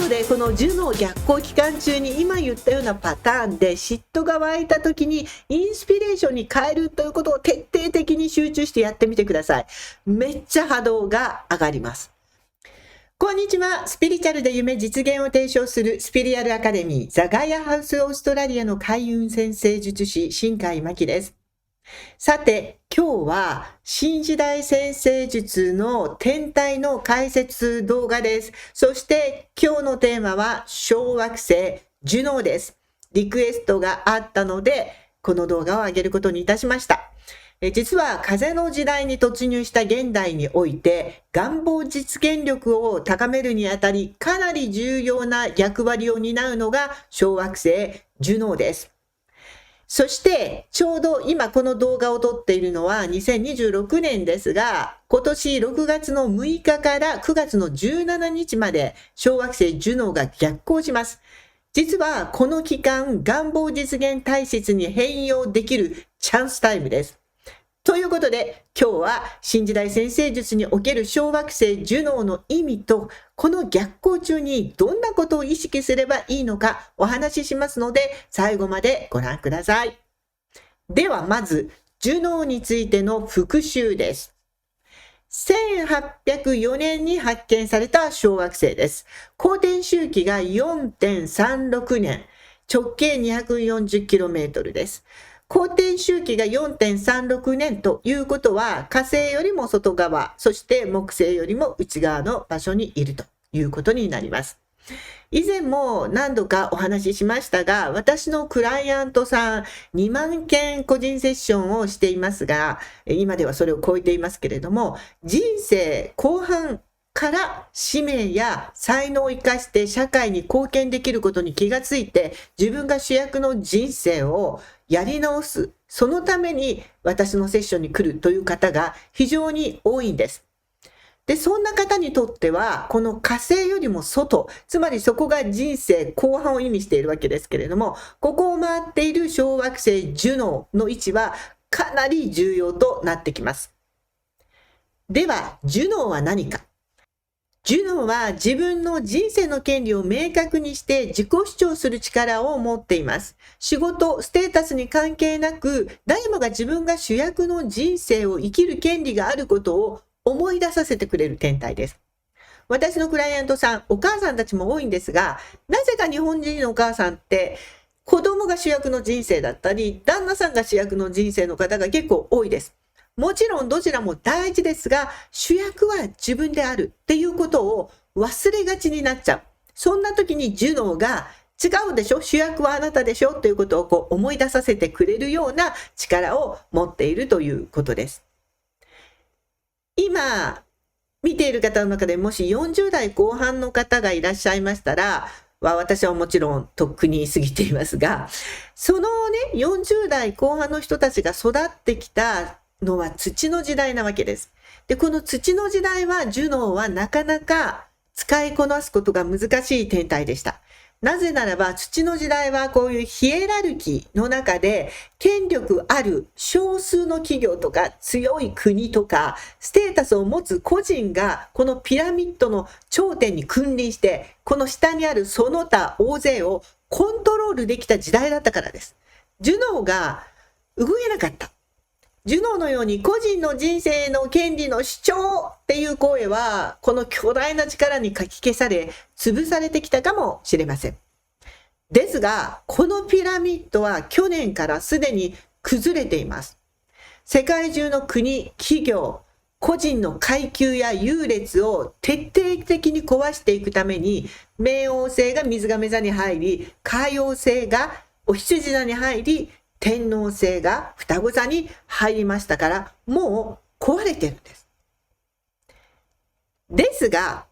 ことで、このジュノー逆行期間中に今言ったようなパターンで嫉妬が湧いた時にインスピレーションに変えるということを徹底的に集中してやってみてください。めっちゃ波動が上がります。こんにちは。スピリチュアルで夢実現を提唱するスピリアルアカデミーザガイアハウスオーストラリアの開運先生術師新海真希です。さて、今日は新時代先生術の天体の解説動画です。そして今日のテーマは小惑星ジュノーです。リクエストがあったのでこの動画を上げることにいたしました。実は風の時代に突入した現代において願望実現力を高めるにあたりかなり重要な役割を担うのが小惑星ジュノーです。そしてちょうど今この動画を撮っているのは2026年ですが、今年6月の6日から9月の17日まで小惑星ジュノーが逆行します。実はこの期間、願望実現体質に変容できるチャンスタイムです。ということで今日は新時代先生術における小惑星ジュノーの意味とこの逆行中にどんなことを意識すればいいのかお話ししますので最後までご覧ください。ではまずジュノーについての復習です。1804年に発見された小惑星です。公転周期が 4.36 年、直径 240km です。公転周期が 4.36 年ということは火星よりも外側、そして木星よりも内側の場所にいるということになります。以前も何度かお話ししましたが、私のクライアントさん2万件個人セッションをしていますが、今ではそれを超えていますけれども、人生後半から使命や才能を生かして社会に貢献できることに気がついて自分が主役の人生をやり直す、そのために私のセッションに来るという方が非常に多いんです。で、そんな方にとってはこの火星よりも外、つまりそこが人生後半を意味しているわけですけれども、ここを回っている小惑星ジュノーの位置はかなり重要となってきます。ではジュノーは何か。ジュノーは自分の人生の権利を明確にして自己主張する力を持っています。仕事、ステータスに関係なく、誰もが自分が主役の人生を生きる権利があることを思い出させてくれる天体です。私のクライアントさん、お母さんたちも多いんですが、なぜか日本人のお母さんって子供が主役の人生だったり、旦那さんが主役の人生の方が結構多いです。もちろんどちらも大事ですが、主役は自分であるっていうことを忘れがちになっちゃう。そんな時にジュノーが違うでしょ、主役はあなたでしょということを思い出させてくれるような力を持っているということです。今見ている方の中でもし40代後半の方がいらっしゃいましたら、私はもちろんとっくに過ぎていますが、そのね、40代後半の人たちが育ってきたのは土の時代なわけです。で、この土の時代はジュノーはなかなか使いこなすことが難しい天体でした。なぜならば土の時代はこういうヒエラルキーの中で権力ある少数の企業とか強い国とかステータスを持つ個人がこのピラミッドの頂点に君臨してこの下にあるその他大勢をコントロールできた時代だったからです。ジュノーが動けなかった。ジュノーのように個人の人生の権利の主張っていう声はこの巨大な力にかき消され潰されてきたかもしれません。ですがこのピラミッドは去年からすでに崩れています。世界中の国、企業、個人の階級や優劣を徹底的に壊していくために冥王星が水亀座に入り、海王星がお羊座に入り、天王星が双子座に入りましたからもう壊れてるんです。ですが、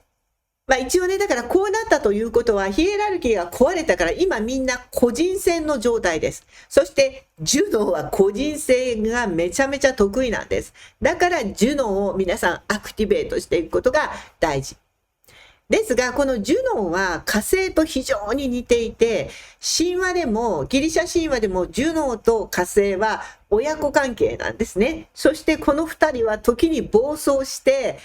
一応ね、だからこうなったということはヒエラルキーが壊れたから今みんな個人戦の状態です。そしてジュノーは個人戦がめちゃめちゃ得意なんです。だからジュノーを皆さんアクティベートしていくことが大事。ですがこのジュノーは火星と非常に似ていて、神話でもギリシャ神話でもジュノーと火星は親子関係なんですね。そしてこの2人は時に暴走して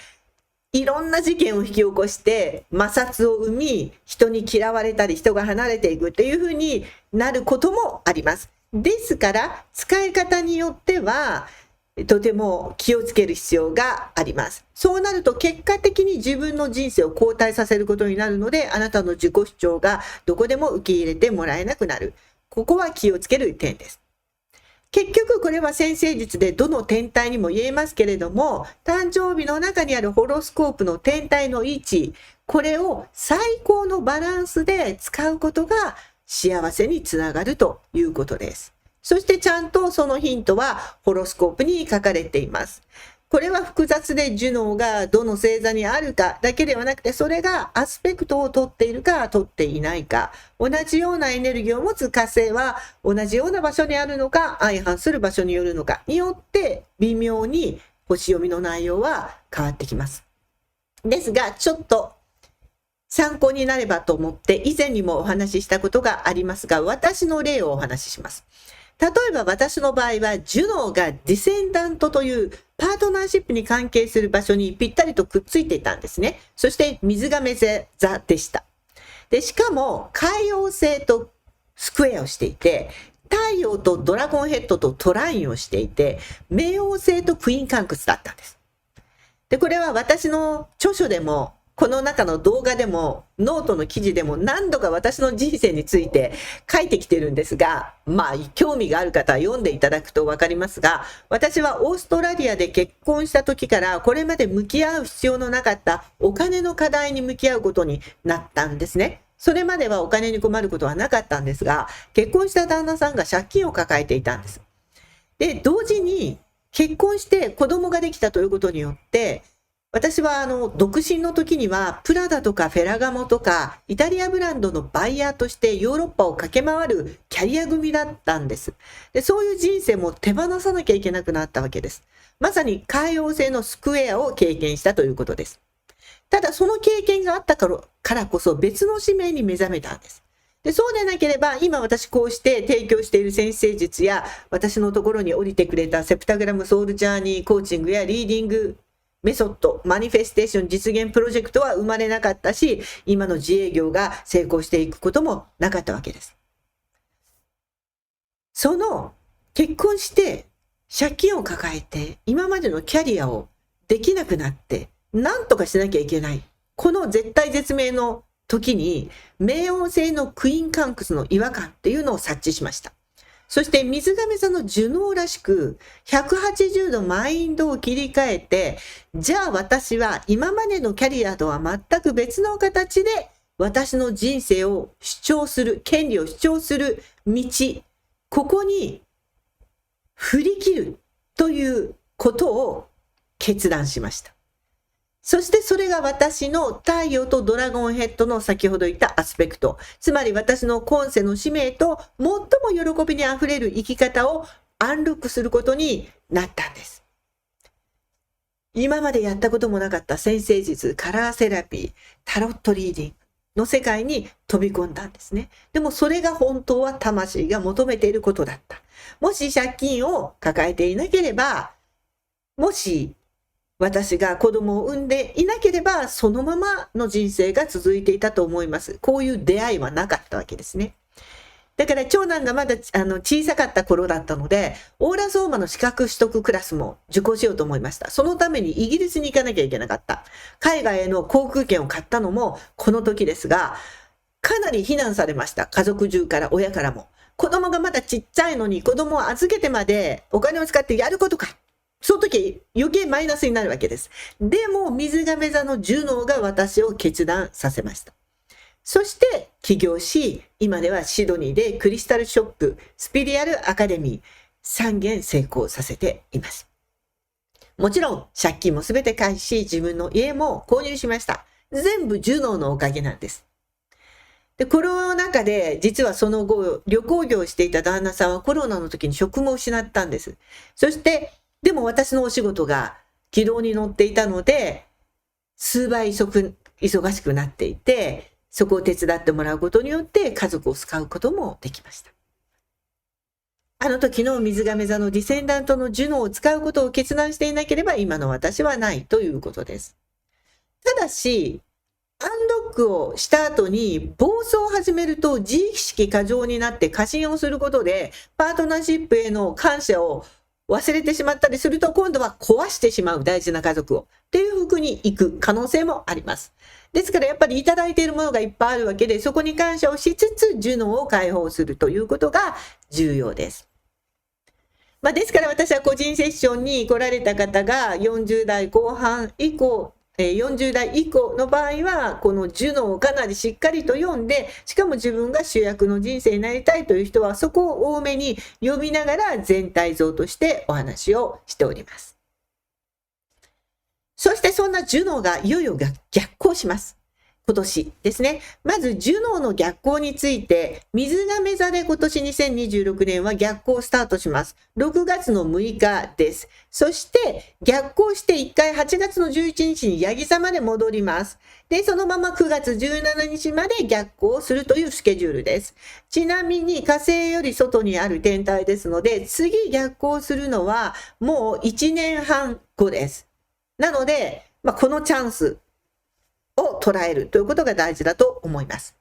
いろんな事件を引き起こして摩擦を生み、人に嫌われたり人が離れていくっていうふうになることもあります。ですから使い方によってはとても気をつける必要があります。そうなると結果的に自分の人生を後退させることになるので、あなたの自己主張がどこでも受け入れてもらえなくなる。ここは気をつける点です。結局これは占星術でどの天体にも言えますけれども、誕生日の中にあるホロスコープの天体の位置、これを最高のバランスで使うことが幸せにつながるということです。そしてちゃんとそのヒントはホロスコープに書かれています。これは複雑でジュノーがどの星座にあるかだけではなくて、それがアスペクトを取っているか取っていないか、同じようなエネルギーを持つ火星は同じような場所にあるのか、相反する場所によるのかによって微妙に星読みの内容は変わってきます。ですが、ちょっと参考になればと思って以前にもお話ししたことがありますが、私の例をお話しします。例えば私の場合はジュノーがディセンダントというパートナーシップに関係する場所にぴったりとくっついていたんですね。そして水亀座でした。で、しかも海王星とスクエアをしていて、太陽とドラゴンヘッドとトラインをしていて、冥王星とクイーンカンクスだったんです。で、これは私の著書でもこの中の動画でもノートの記事でも何度か私の人生について書いてきてるんですが、興味がある方は読んでいただくと分かりますが、私はオーストラリアで結婚した時からこれまで向き合う必要のなかったお金の課題に向き合うことになったんですね。それまではお金に困ることはなかったんですが、結婚した旦那さんが借金を抱えていたんです。で、同時に結婚して子供ができたということによって、私は独身の時にはプラダとかフェラガモとかイタリアブランドのバイヤーとしてヨーロッパを駆け回るキャリア組だったんです。で、そういう人生も手放さなきゃいけなくなったわけです。まさに海王星のスクエアを経験したということです。ただその経験があったからこそ別の使命に目覚めたんです。で、そうでなければ今私こうして提供している占星術や私のところに降りてくれたセプタグラムソウルジャーニーコーチングやリーディングメソッド、マニフェステーション実現プロジェクトは生まれなかったし、今の自営業が成功していくこともなかったわけです。その結婚して借金を抱えて今までのキャリアをできなくなって何とかしなきゃいけない。この絶対絶命の時に冥王星のクイーンカンクスの違和感っていうのを察知しました。そして水亀座のジュノーらしく180度マインドを切り替えて、じゃあ私は今までのキャリアとは全く別の形で私の人生を主張する、権利を主張する道、ここに振り切るということを決断しました。そしてそれが私の太陽とドラゴンヘッドの先ほど言ったアスペクト。つまり私の今世の使命と最も喜びにあふれる生き方をアンロックすることになったんです。今までやったこともなかった占星術、カラーセラピー、タロットリーディングの世界に飛び込んだんですね。でもそれが本当は魂が求めていることだった。もし借金を抱えていなければ、もし私が子供を産んでいなければそのままの人生が続いていたと思います。こういう出会いはなかったわけですね。だから長男がまだ小さかった頃だったので、オーラソーマの資格取得クラスも受講しようと思いました。そのためにイギリスに行かなきゃいけなかった。海外への航空券を買ったのもこの時ですが、かなり非難されました。家族中から、親からも。子供がまだちっちゃいのに子供を預けてまでお金を使ってやることか。その時余計マイナスになるわけです。でも水亀座のジュノーが私を決断させました。そして起業し、今ではシドニーでクリスタルショップ、スピリアルアカデミー3軒成功させています。もちろん借金もすべて返し、自分の家も購入しました。全部ジュノーのおかげなんです。で、コロナ禍で実はその後旅行業をしていた旦那さんはコロナの時に職も失ったんです。そしてでも私のお仕事が軌道に乗っていたので、数倍忙しくなっていて、そこを手伝ってもらうことによって家族を救うこともできました。あの時の水亀座のディセンダントのジュノを使うことを決断していなければ今の私はないということです。ただし、アンロックをした後に暴走を始めると自意識過剰になって過信をすることでパートナーシップへの感謝を忘れてしまったりすると今度は壊してしまう大事な家族をっていう風に行く可能性もあります。ですからやっぱりいただいているものがいっぱいあるわけでそこに感謝をしつつジュノーを解放するということが重要です。ですから私は個人セッションに来られた方が40代後半以降40代以降の場合はこのジュノをかなりしっかりと読んでしかも自分が主役の人生になりたいという人はそこを多めに読みながら全体像としてお話をしております。そしてそんなジュノがいよいよ逆行します。今年ですね。まず、ジュノーの逆行について、水亀座で今年2026年は逆行スタートします。6月の6日です。そして、逆行して1回8月の11日にヤギ座まで戻ります。で、そのまま9月17日まで逆行するというスケジュールです。ちなみに火星より外にある天体ですので、次逆行するのはもう1年半後です。なので、このチャンス、を捉えるということが大事だと思います。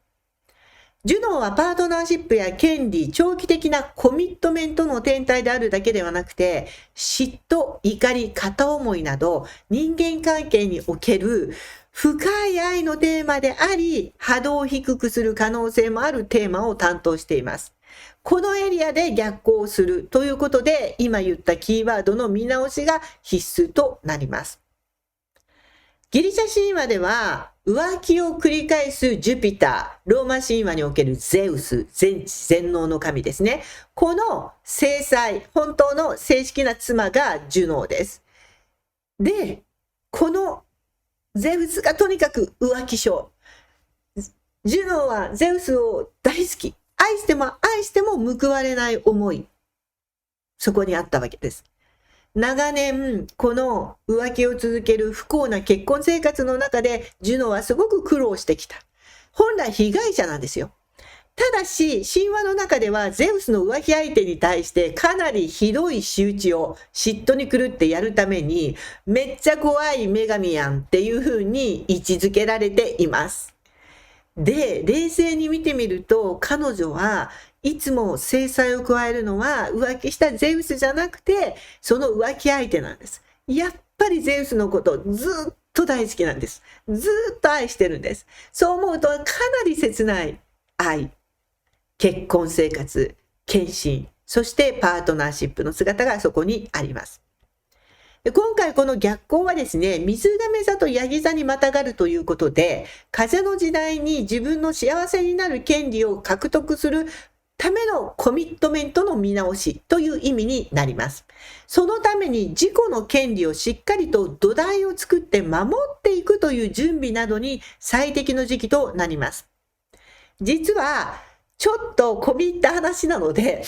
ジュノーはパートナーシップや権利、長期的なコミットメントの天体であるだけではなくて、嫉妬、怒り、片思いなど人間関係における深い愛のテーマであり、波動を低くする可能性もあるテーマを担当しています。このエリアで逆行するということで、今言ったキーワードの見直しが必須となります。ギリシャ神話では浮気を繰り返すジュピター、ローマ神話におけるゼウス、全知全能の神ですね。この正妻、本当の正式な妻がジュノーです。で、このゼウスがとにかく浮気症。ジュノーはゼウスを大好き。愛しても愛しても報われない思い。そこにあったわけです。長年、この浮気を続ける不幸な結婚生活の中で、ジュノはすごく苦労してきた。本来被害者なんですよ。ただし、神話の中では、ゼウスの浮気相手に対してかなりひどい仕打ちを嫉妬に狂ってやるために、めっちゃ怖い女神やんっていう風に位置づけられています。で、冷静に見てみると、彼女はいつも制裁を加えるのは浮気したゼウスじゃなくて、その浮気相手なんです。やっぱりゼウスのことずっと大好きなんです。ずっと愛してるんです。そう思うとかなり切ない愛、結婚生活、献身、そしてパートナーシップの姿がそこにあります。今回この逆行はですね、水亀座とヤギ座にまたがるということで、風の時代に自分の幸せになる権利を獲得するためのコミットメントの見直しという意味になります。そのために自己の権利をしっかりと土台を作って守っていくという準備などに最適の時期となります。実はちょっと込み入った話なので、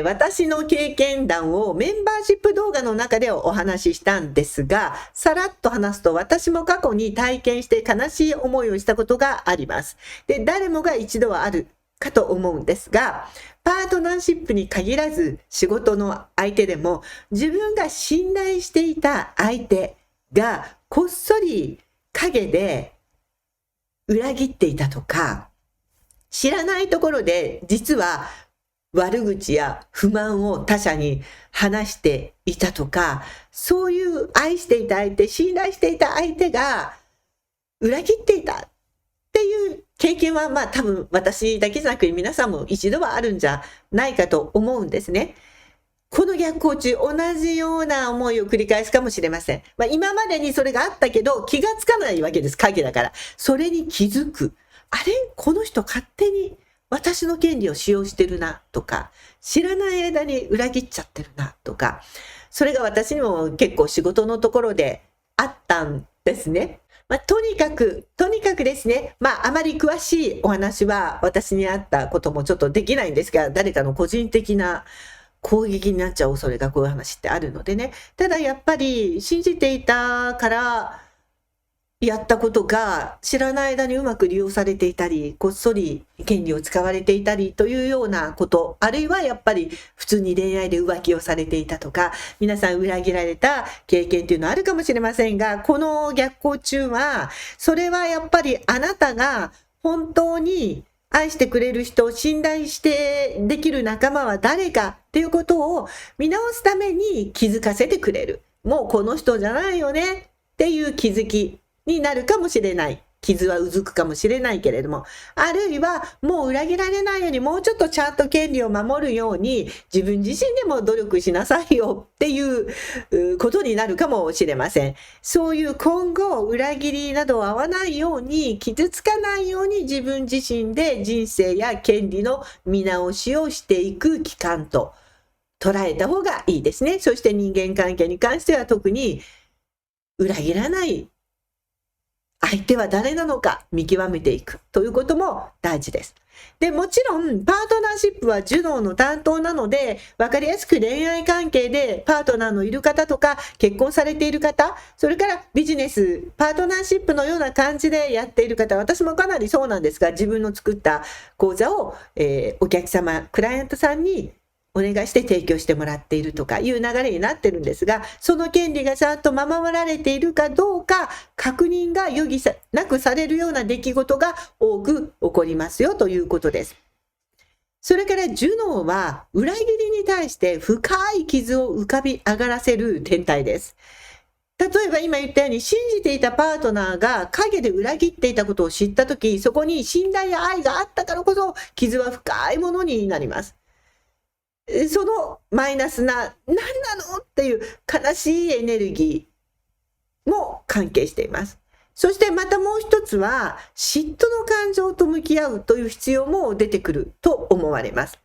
私の経験談をメンバーシップ動画の中でお話ししたんですが、さらっと話すと私も過去に体験して悲しい思いをしたことがあります。で、誰もが一度はあるかと思うんですが、パートナーシップに限らず仕事の相手でも自分が信頼していた相手がこっそり陰で裏切っていたとか、知らないところで実は悪口や不満を他者に話していたとか、そういう愛していた相手、信頼していた相手が裏切っていたっていう経験は多分私だけじゃなく皆さんも一度はあるんじゃないかと思うんですね。この逆行中同じような思いを繰り返すかもしれません。今までにそれがあったけど気がつかないわけです。影だから。それに気づく。あれこの人勝手に私の権利を使用してるなとか、知らない間に裏切っちゃってるなとか、それが私にも結構仕事のところであったんですね。とにかくですね、あまり詳しいお話は私にあったこともちょっとできないんですが、誰かの個人的な攻撃になっちゃう恐れがこういう話ってあるのでね。ただやっぱり信じていたから、やったことが知らない間にうまく利用されていたり、こっそり権利を使われていたりというようなこと、あるいはやっぱり普通に恋愛で浮気をされていたとか、皆さん裏切られた経験というのはあるかもしれませんが、この逆行中は、それはやっぱりあなたが本当に愛してくれる人、信頼してできる仲間は誰かっていうことを見直すために気づかせてくれる。もうこの人じゃないよねっていう気づきになるかもしれない。傷はうずくかもしれないけれども、あるいはもう裏切られないようにもうちょっとちゃんと権利を守るように自分自身でも努力しなさいよっていうことになるかもしれません。そういう今後裏切りなどを合わないように、傷つかないように自分自身で人生や権利の見直しをしていく期間と捉えた方がいいですね。そして人間関係に関しては特に裏切らない相手は誰なのか見極めていくということも大事です。で、もちろんパートナーシップは受動の担当なので、わかりやすく恋愛関係でパートナーのいる方とか、結婚されている方、それからビジネス、パートナーシップのような感じでやっている方、私もかなりそうなんですが、自分の作った講座を、お客様、クライアントさんにお願いして提供してもらっているとかいう流れになってるんですが、その権利がちゃんと守られているかどうか確認が余儀なくされるような出来事が多く起こりますよということです。それからジュノーは裏切りに対して深い傷を浮かび上がらせる天体です。例えば今言ったように信じていたパートナーが陰で裏切っていたことを知ったとき、そこに信頼や愛があったからこそ傷は深いものになります。そのマイナスな何なのっていう悲しいエネルギーも関係しています。そしてまたもう一つは嫉妬の感情と向き合うという必要も出てくると思われます。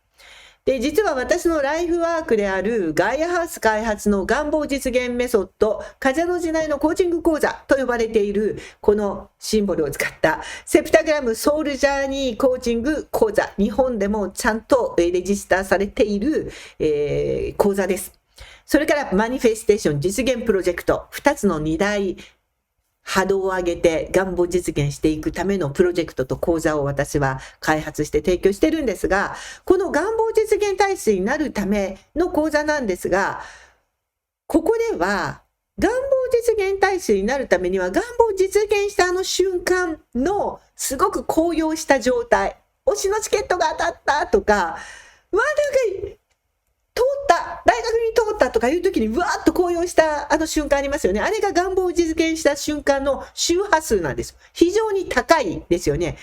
で、実は私のライフワークであるガイアハウス開発の願望実現メソッド、風の時代のコーチング講座と呼ばれているこのシンボルを使ったセプタグラムソウルジャーニーコーチング講座、日本でもちゃんとレジスターされている、講座です。それからマニフェステーション実現プロジェクト、2つの2大波動を上げて願望実現していくためのプロジェクトと講座を私は開発して提供してるんですが、この願望実現体制になるための講座なんですが、ここでは願望実現体制になるためには願望実現したあの瞬間のすごく高揚した状態、推しのチケットが当たったとか、わーなんか通った大学に通ったとかいう時にわーっと高揚したあの瞬間ありますよね。あれが願望を実現した瞬間の周波数なんです。非常に高いですよね。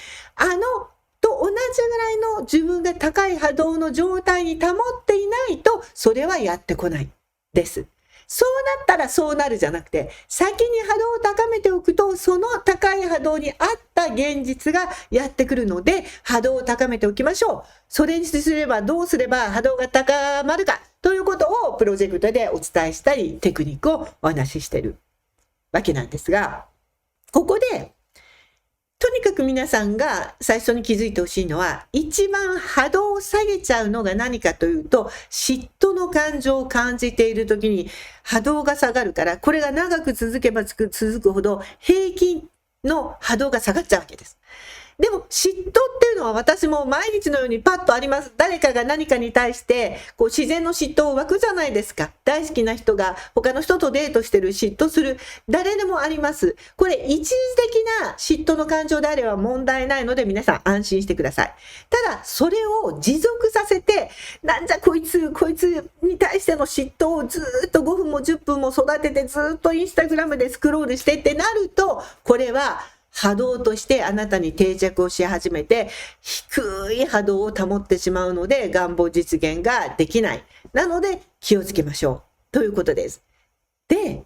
と同じぐらいの自分が高い波動の状態に保っていないとそれはやってこないです。そうなったらそうなるじゃなくて、先に波動を高めておくと、その高い波動に合った現実がやってくるので、波動を高めておきましょう。それにすればどうすれば波動が高まるかということをプロジェクトでお伝えしたり、テクニックをお話ししているわけなんですが、ここでとにかく皆さんが最初に気づいてほしいのは、一番波動を下げちゃうのが何かというと、嫉妬の感情を感じている時に波動が下がるから、これが長く続けば続くほど平均の波動が下がっちゃうわけです。でも嫉妬っていうのは私も毎日のようにパッとあります。誰かが何かに対してこう自然の嫉妬を湧くじゃないですか。大好きな人が他の人とデートしてる、嫉妬する。誰でもあります。これ一時的な嫉妬の感情であれば問題ないので皆さん安心してください。ただそれを持続させて、なんじゃこいつに対しての嫉妬をずっと5分も10分も育ててずっとインスタグラムでスクロールしてってなると、これは波動としてあなたに定着をし始めて、低い波動を保ってしまうので願望実現ができない。なので気をつけましょうということです。で、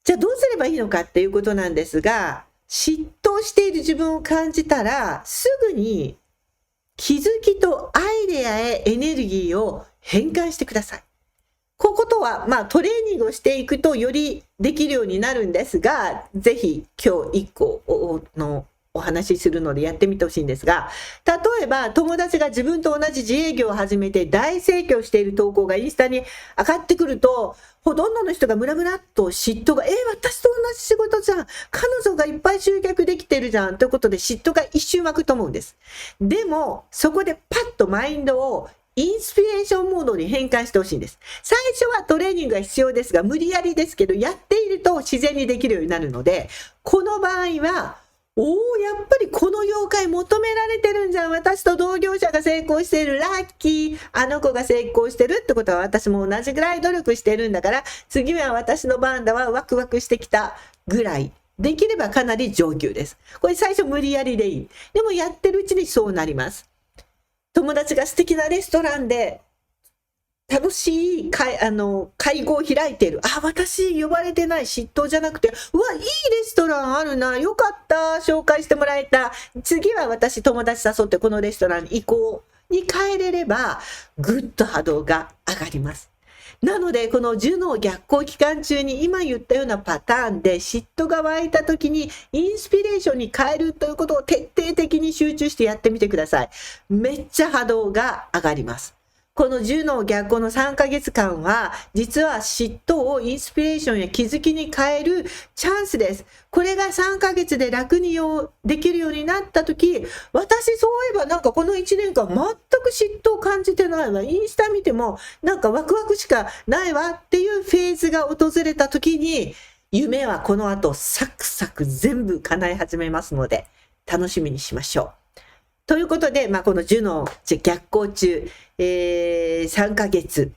じゃあどうすればいいのかっていうことなんですが、嫉妬している自分を感じたらすぐに気づきとアイデアへエネルギーを変換してください。こことは、トレーニングをしていくとよりできるようになるんですが、ぜひ今日1個おお話しするのでやってみてほしいんですが、例えば友達が自分と同じ自営業を始めて大盛況している投稿がインスタに上がってくると、ほとんどの人がムラムラっと嫉妬が、私と同じ仕事じゃん。彼女がいっぱい集客できてるじゃん。ということで嫉妬が一瞬湧くと思うんです。でも、そこでパッとマインドをインスピレーションモードに変換してほしいんです。最初はトレーニングが必要ですが、無理やりですけど、やっていると自然にできるようになるので、この場合は、やっぱりこの業界求められてるんじゃん。私と同業者が成功している。ラッキー。あの子が成功してるってことは私も同じぐらい努力してるんだから、次は私の番だわ。ワクワクしてきたぐらい。できればかなり上級です。これ最初無理やりでいい。でもやってるうちにそうなります。友達が素敵なレストランで楽しい会合を開いている。私呼ばれてない。嫉妬じゃなくて、いいレストランあるな。よかった。紹介してもらえた。次は私友達誘ってこのレストランに行こう。に変えれれば、ぐっと波動が上がります。なので、このジュノー逆行期間中に今言ったようなパターンで嫉妬が湧いた時にインスピレーションに変えるということを徹底的に集中してやってみてください。めっちゃ波動が上がります。この10の逆行の3ヶ月間は、実は嫉妬をインスピレーションや気づきに変えるチャンスです。これが3ヶ月で楽にできるようになったとき、私そういえばなんかこの1年間全く嫉妬を感じてないわ。インスタ見てもなんかワクワクしかないわっていうフェーズが訪れたときに、夢はこの後サクサク全部叶い始めますので、楽しみにしましょう。ということで、このジュノー逆行中、3ヶ月、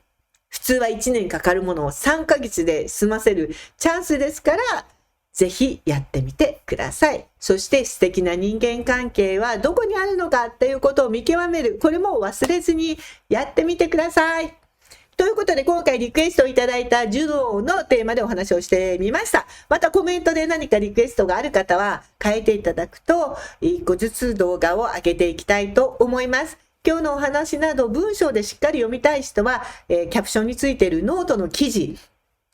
普通は1年かかるものを3ヶ月で済ませるチャンスですから、ぜひやってみてください。そして素敵な人間関係はどこにあるのかっていうことを見極める。これも忘れずにやってみてください。ということで今回リクエストをいただいたジュノーのテーマでお話をしてみました。またコメントで何かリクエストがある方は変えていただくと1個ずつ動画を上げていきたいと思います。今日のお話など文章でしっかり読みたい人は、キャプションについているノートの記事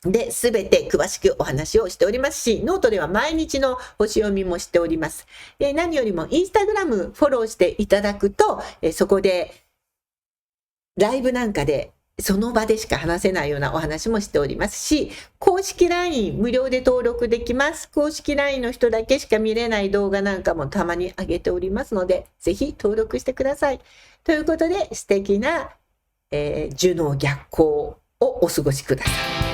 で全て詳しくお話をしておりますし、ノートでは毎日の星読みもしております。何よりもインスタグラムフォローしていただくと、そこでライブなんかでその場でしか話せないようなお話もしておりますし、公式 LINE 無料で登録できます。公式 LINE の人だけしか見れない動画なんかもたまに上げておりますので、ぜひ登録してください。ということで素敵な、ジュノー逆行をお過ごしください。